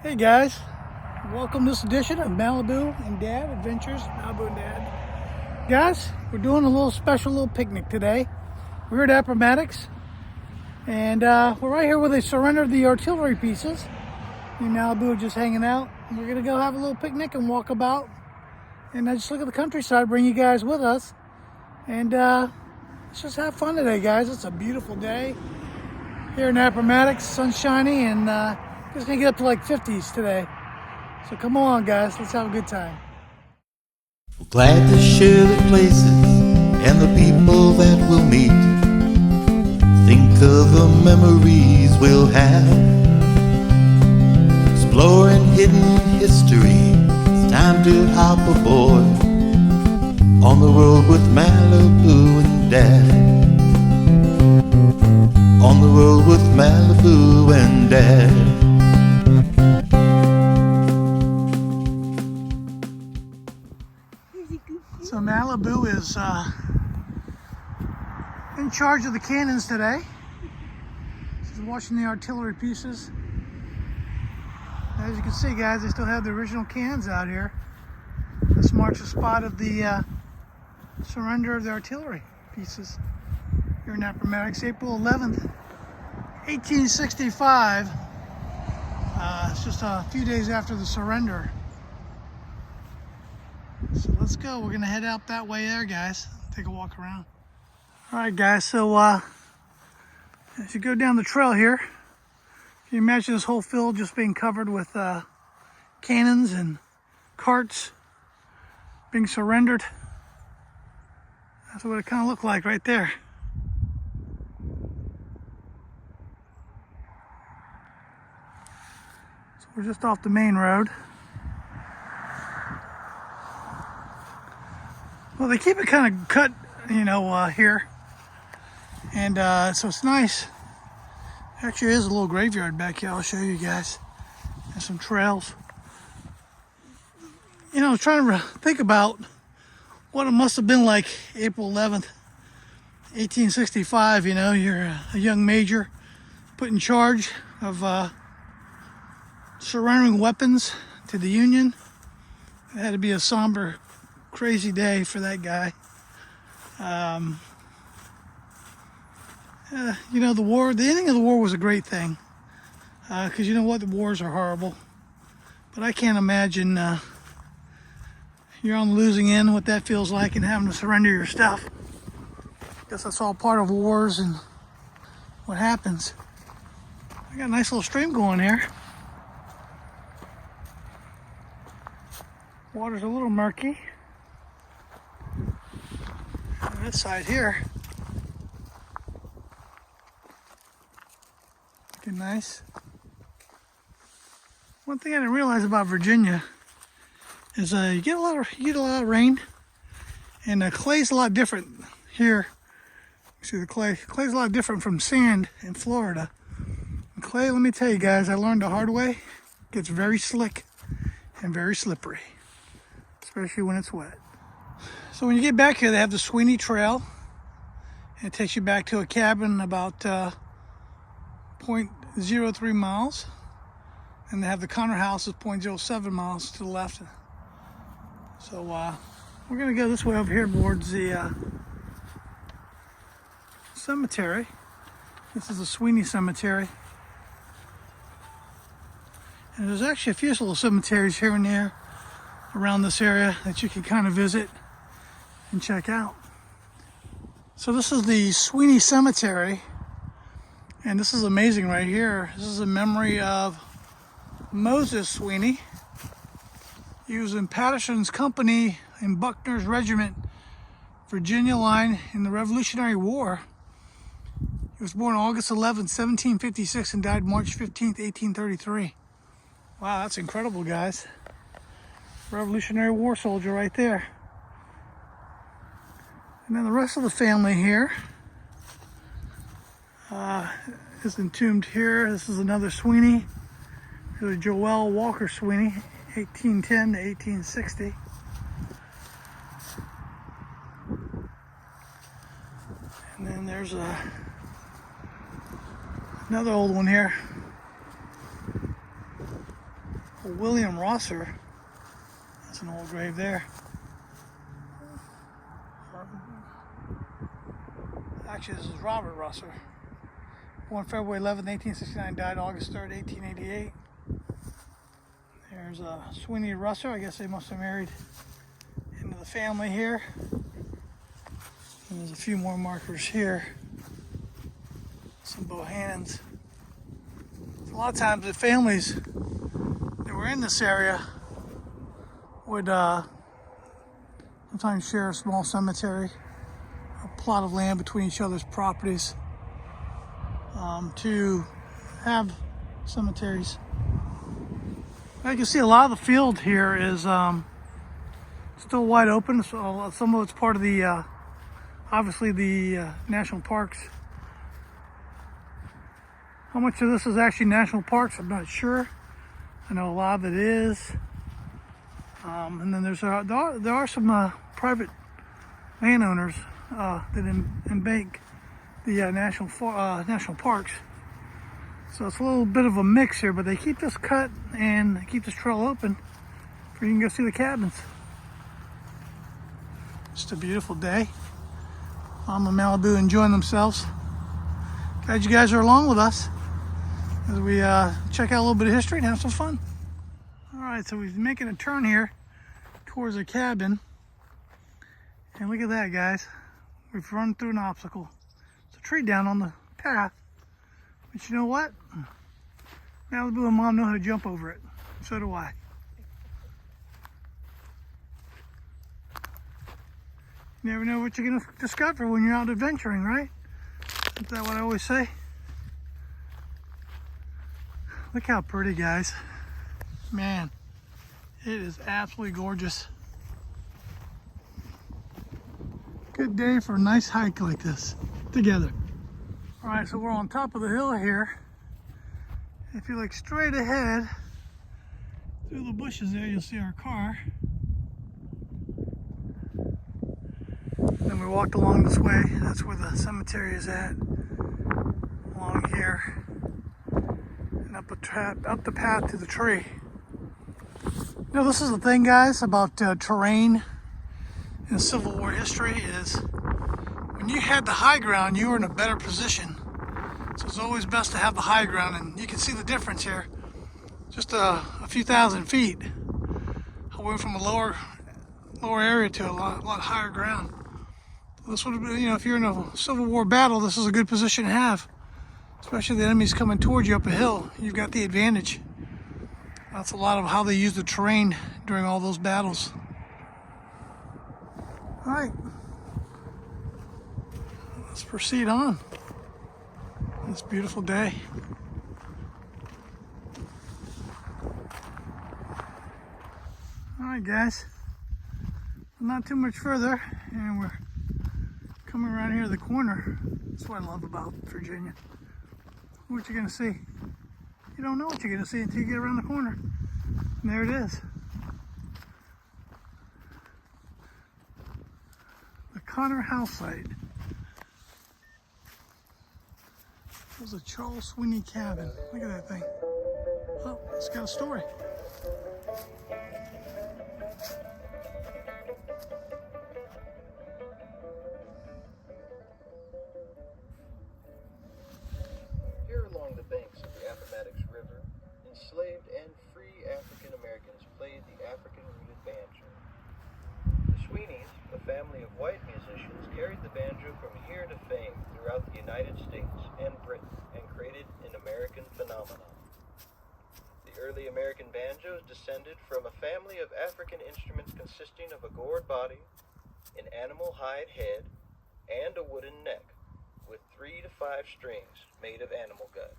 Hey guys, welcome to this edition of Malibu and Dad Adventures. Malibu and Dad. Guys, we're doing a little special little picnic today. We're at Appomattox, and we're right here where they surrendered the artillery pieces. Me and Malibu are just hanging out. And we're gonna go have a little picnic and walk about, and just look at the countryside. Bring you guys with us, and let's just have fun today, guys. It's a beautiful day here in Appomattox. Sun's shiny, and it's gonna get up to like 50s today. So come along, guys. Let's have a good time. We're glad to share the places and the people that we'll meet. Think of the memories we'll have. Exploring hidden history. It's time to hop aboard on the road with Malibu and Dad. On the road with Malibu and Dad. So Malibu is in charge of the cannons today. She's watching the artillery pieces. As you can see, guys, they still have the original cannons out here. This marks the spot of the surrender of the artillery pieces here in Appomattox, April 11th, 1865. It's just a few days after the surrender. So let's go. We're gonna head out that way there, guys. Take a walk around. All right, guys. So as you go down the trail here, can you imagine this whole field just being covered with cannons and carts being surrendered? That's what it kind of looked like right there. So we're just off the main road. Well, they keep it kind of cut, here. And so it's nice. Actually, there's a little graveyard back here. I'll show you guys. And some trails. I was trying to think about what it must have been like April 11th, 1865. You're a young major put in charge of surrendering weapons to the Union. It had to be a somber, crazy day for that guy. The ending of the war was a great thing, because you know what, the wars are horrible, but I can't imagine you're on the losing end, what that feels like, and having to surrender your stuff. Guess that's all part of wars and what happens. I got a nice little stream going here. Water's a little murky. On this side here, looking nice. One thing I didn't realize about Virginia is you get a lot of rain, and the clay's a lot different here. You see the clay? Clay's a lot different from sand in Florida. And clay, let me tell you guys, I learned the hard way. It gets very slick and very slippery, especially when it's wet. So when you get back here, they have the Sweeney Trail, and it takes you back to a cabin about 0.03 miles, and they have the Connor House is 0.07 miles to the left. So we're gonna go this way over here towards the cemetery. This is the Sweeney Cemetery, and there's actually a few little cemeteries here and there around this area that you can kind of visit and check out. So this is the Sweeney Cemetery, and this is amazing right here. This is a memory of Moses Sweeney. He was in Patterson's company in Buckner's regiment, Virginia line, in the Revolutionary War. He was born August 11, 1756, and died March 15, 1833. Wow, that's incredible, guys. Revolutionary War soldier right there. And then the rest of the family here is entombed here. This is another Sweeney. There's Joel Walker Sweeney, 1810 to 1860. And then there's another old one here. William Rosser. That's an old grave there. Actually, this is Robert Rosser. Born February 11, 1869, died August 3rd, 1888. There's Sweeney Rosser. I guess they must have married into the family here. And there's a few more markers here. Some Bohannons. So a lot of times the families that were in this area would sometimes share a small cemetery, a plot of land between each other's properties, to have cemeteries. I can see a lot of the field here is still wide open. So some of it's part of the, obviously the national parks. How much of this is actually national parks, I'm not sure. I know a lot of it is. And then there are some private landowners that embank the national parks. So it's a little bit of a mix here, but they keep this cut and they keep this trail open for you can go see the cabins. Just a beautiful day. I'm in Malibu enjoying themselves. Glad you guys are along with us as we check out a little bit of history and have some fun. All right, so we're making a turn here towards a cabin. And look at that, guys. We've run through an obstacle. It's a tree down on the path. But you know what? Malibu and Mom know how to jump over it. So do I. You never know what you're going to discover when you're out adventuring, right? Isn't that what I always say? Look how pretty, guys. Man, it is absolutely gorgeous. Good day for a nice hike like this together. All right, so we're on top of the hill here. If you look straight ahead through the bushes there, you'll see our car. Then we walked along this way. That's where the cemetery is at. Along here. And up the path to the tree. You know, this is the thing, guys, about terrain in Civil War history is when you had the high ground, you were in a better position. So it's always best to have the high ground, and you can see the difference here. Just a few thousand feet. I went from a lower area to a lot higher ground. This would have been, you know, if you're in a Civil War battle, this is a good position to have. Especially if the enemy's coming towards you up a hill. You've got the advantage. That's a lot of how they used the terrain during all those battles. All right. Let's proceed on. This beautiful day. All right, guys. Not too much further, and we're coming around here to the corner. That's what I love about Virginia. What you're gonna see? You don't know what you're gonna see until you get around the corner. And there it is. The Connor House site. There's a Charles Sweeney cabin. Look at that thing. Oh, it's got a story. Here along the banks of the Appomattox River, enslaved and free African Americans played the African-rooted banjo. The Sweeneys, a family of white musicians, carried the banjo from here to fame throughout the United States and Britain and created an American phenomenon. The early American banjos descended from a family of African instruments consisting of a gourd body, an animal hide head, and a wooden neck, with 3 to 5 strings made of animal gut.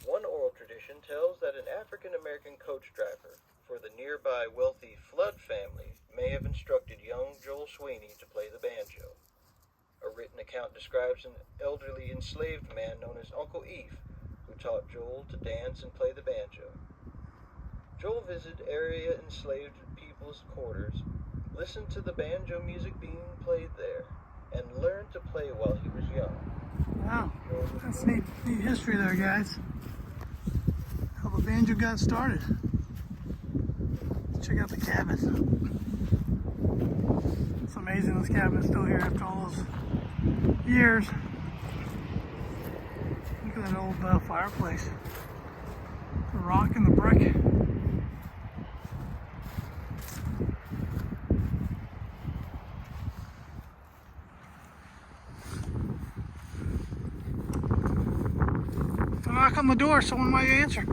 One oral tradition tells that an African-American coach driver for the nearby wealthy Flood family may have instructed young Joel Sweeney to play the banjo. A written account describes an elderly enslaved man known as Uncle Eve, who taught Joel to dance and play the banjo. Joel visited area enslaved people's quarters, listened to the banjo music being played there, and learned to play while he was young. Wow, that's neat history there, guys. How the banjo got started. Check out the cabin. It's amazing this cabin is still here after all those years. Look at that old fireplace. The rock and the brick. If I knock on the door, someone might answer.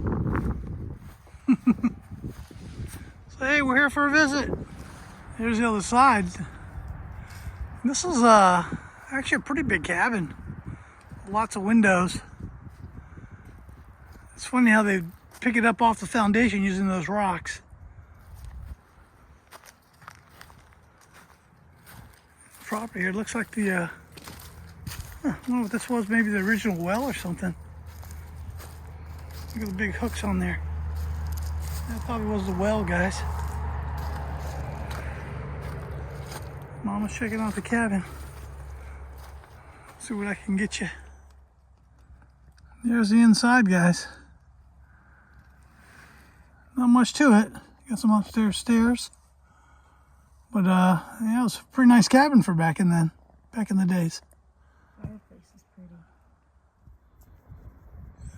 So hey, we're here for a visit. Here's the other side. This is actually a pretty big cabin. Lots of windows. It's funny how they pick it up off the foundation using those rocks. Property here, it looks like the, I don't know what this was, maybe the original well or something. Look at the big hooks on there. That probably was the well, guys. Mama's checking out the cabin. See what I can get you. There's the inside, guys. Not much to it. Got some upstairs stairs. But yeah, it was a pretty nice cabin for back in the days. Fireplace is pretty.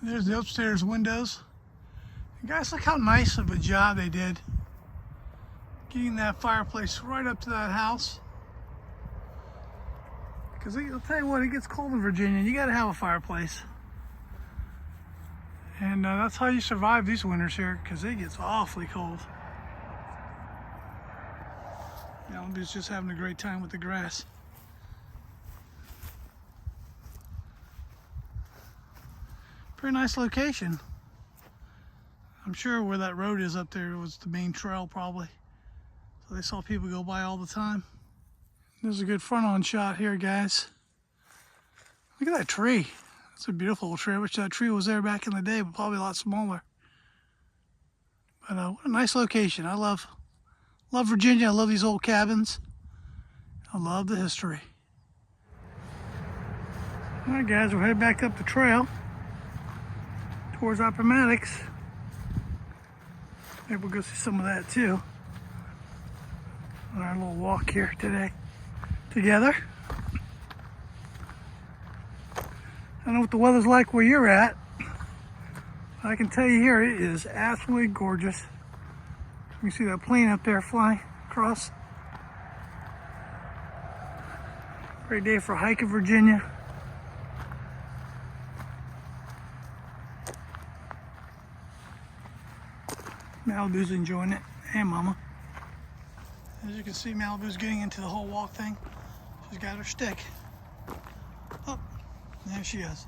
There's the upstairs windows. And guys, look how nice of a job they did getting that fireplace right up to that house. Because I'll tell you what, it gets cold in Virginia. You got to have a fireplace. And that's how you survive these winters here, because it gets awfully cold. Malibu's just having a great time with the grass. Pretty nice location. I'm sure where that road is up there was the main trail probably. So they saw people go by all the time. There's a good front-on shot here, guys. Look at that tree. It's a beautiful little tree. I wish that tree was there back in the day, but probably a lot smaller. But what a nice location. I love Virginia. I love these old cabins. I love the history. All right, guys, we're headed back up the trail towards Appomattox. Maybe we'll go see some of that too. On our little walk here today together. I don't know what the weather's like where you're at. I can tell you here, it is absolutely gorgeous. You can see that plane up there flying across. Great day for a hike in Virginia. Malibu's enjoying it, and Mama. As you can see, Malibu's getting into the whole walk thing. She's got her stick. Oh, there she is.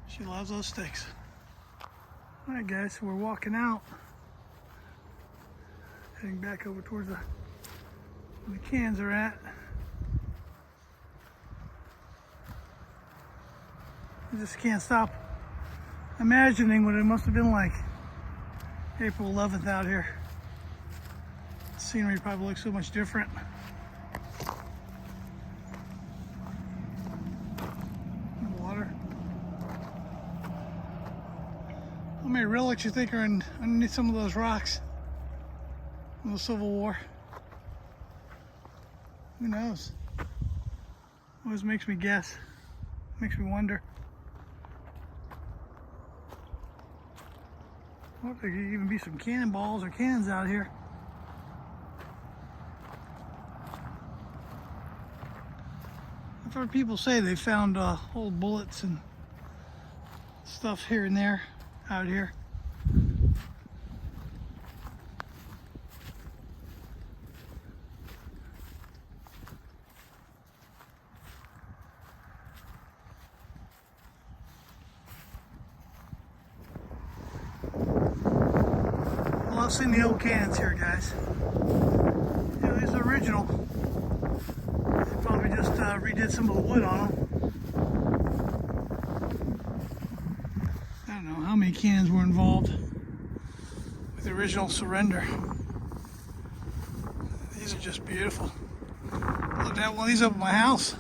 She loves those sticks. All right, guys, so we're walking out. Heading back over towards where the cans are at. I just can't stop imagining what it must have been like April 11th out here. The scenery probably looks so much different. Water. How many relics you think are underneath some of those rocks from the Civil War? Who knows? Always makes me guess. Makes me wonder. Well, there could even be some cannonballs or cannons out here. I've heard people say they found old bullets and stuff here and there out here. Well, I've seen the old cannons here, guys. Yeah, these are original. They probably just redid some of the wood on them. I don't know how many cannons were involved with the original surrender. These are just beautiful. I'd have one of these up at my house.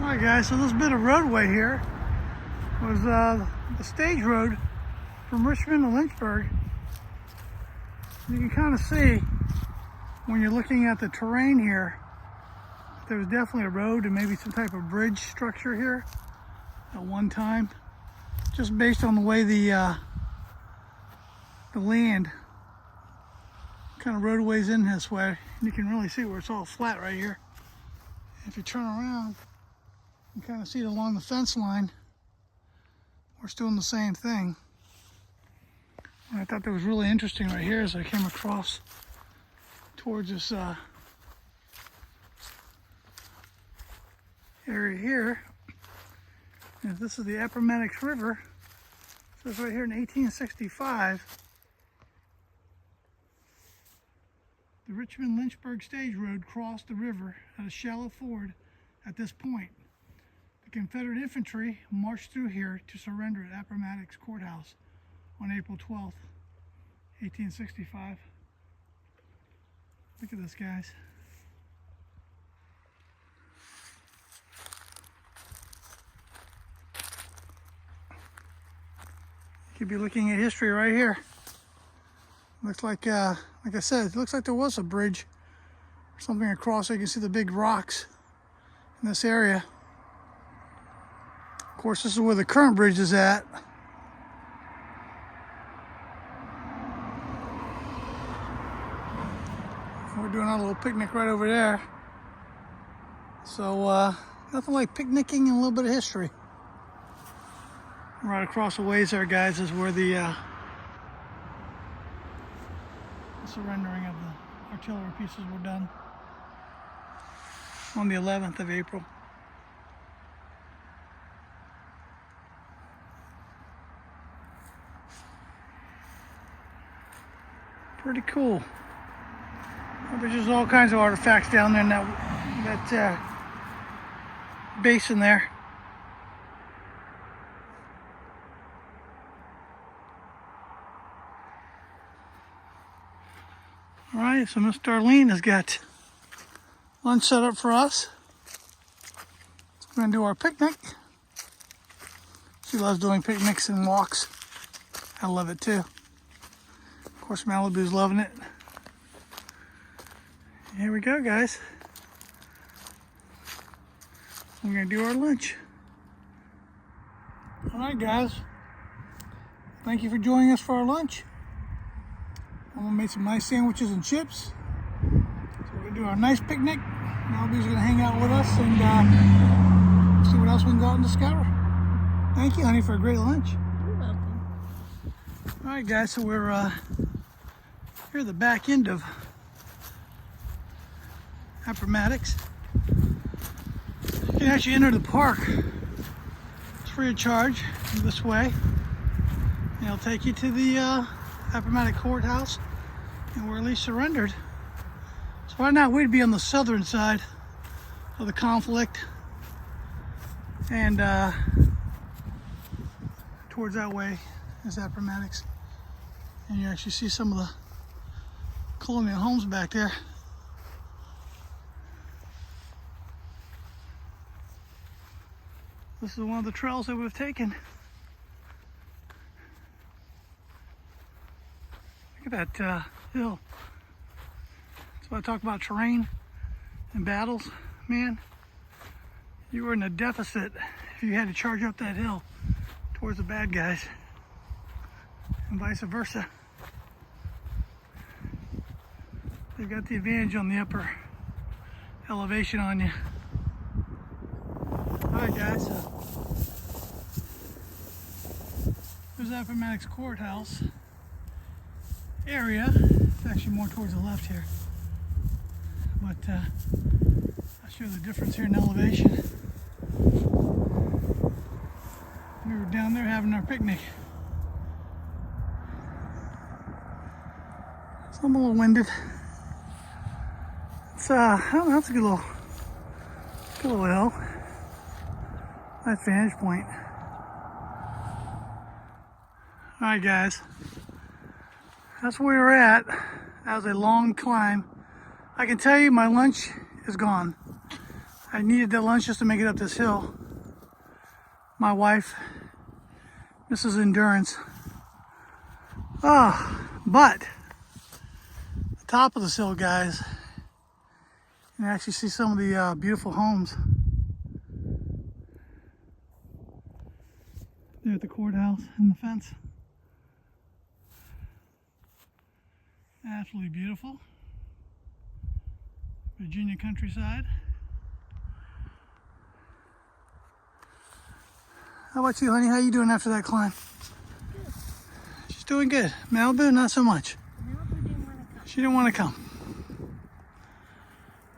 Alright guys, so this bit of roadway here was the stage road from Richmond to Lynchburg. You can kind of see when you're looking at the terrain here, there was definitely a road and maybe some type of bridge structure here at one time, just based on the way the land kind of roadways in this way. You can really see where it's all flat right here. If you turn around, you kind of see it along the fence line. We're still doing the same thing. And I thought that was really interesting right here as I came across towards this area here. And this is the Appomattox River. So it's right here in 1865. The Richmond-Lynchburg Stage Road crossed the river at a shallow ford at this point. The Confederate infantry marched through here to surrender at Appomattox Courthouse on April 12th, 1865. Look at this, guys. You could be looking at history right here. Looks like I said, it looks like there was a bridge or something across. You can see the big rocks in this area. Of course, this is where the current bridge is at. We're doing our little picnic right over there. So, nothing like picnicking and a little bit of history. Right across the ways there, guys, is where the surrendering of the artillery pieces were done on the 11th of April. Pretty cool. There's just all kinds of artifacts down there in that basin there. All right, so Miss Darlene has got lunch set up for us. We're gonna do our picnic. She loves doing picnics and walks. I love it too. Of course, Malibu's loving it. Here we go, guys. We're gonna do our lunch. All right, guys. Thank you for joining us for our lunch. I'm gonna make some nice sandwiches and chips. So we're gonna do our nice picnic. Malibu's gonna hang out with us and see what else we can go out and discover. Thank you, honey, for a great lunch. You're welcome. All right, guys. So we're here at the back end of Appomattox. You can actually enter the park. It's free of charge this way. And it'll take you to the Appomattox Courthouse and we're at least surrendered. So right now we'd be on the southern side of the conflict and towards that way is Appomattox. And you actually see some of the colonial homes back there. This is one of the trails that we've taken. Look at that hill. That's why I talk about terrain and battles. Man, you were in a deficit if you had to charge up that hill towards the bad guys, and vice versa. They've got the advantage on the upper elevation on you. Alright guys, there's Appomattox Courthouse area. It's actually more towards the left here, but I'll show you the difference here in elevation. We were down there having our picnic. So I'm a little winded. It's I don't know, that's a good little hill. Nice vantage point. Alright guys, that's where we're at. That was a long climb. I can tell you my lunch is gone. I needed that lunch just to make it up this hill. My wife, Mrs. Endurance. But the top of this hill, guys, you can actually see some of the beautiful homes. There at the courthouse and the fence. Absolutely beautiful. Virginia countryside. How about you, honey? How you doing after that climb? Good. She's doing good. Malibu, not so much. Malibu didn't want to come. She didn't want to come.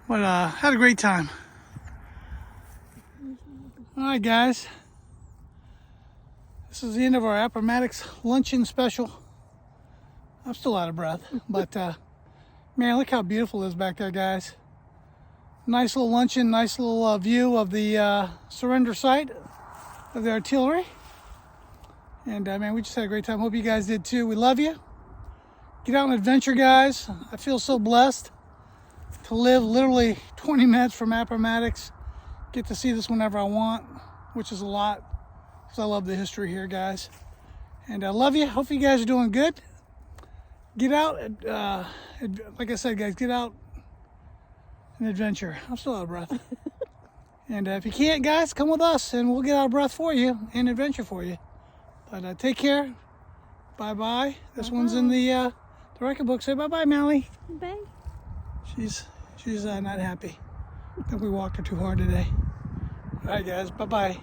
But had a great time. All right, guys. This is the end of our Appomattox luncheon special. I'm still out of breath, but man, look how beautiful it is back there, guys. Nice little luncheon, nice little view of the surrender site of the artillery. And man, we just had a great time. Hope you guys did too. We love you. Get out and adventure, guys. I feel so blessed to live literally 20 minutes from Appomattox. Get to see this whenever I want, which is a lot, because I love the history here, guys. And I love you. Hope you guys are doing good. Get out, like I said, guys, get out and adventure. I'm still out of breath. And if you can't, guys, come with us and we'll get out of breath for you and adventure for you. But take care. Bye-bye. This one's in the record book. Say bye-bye, Mally. Bye. She's not happy. I think we walked her too hard today. All right, guys. Bye-bye.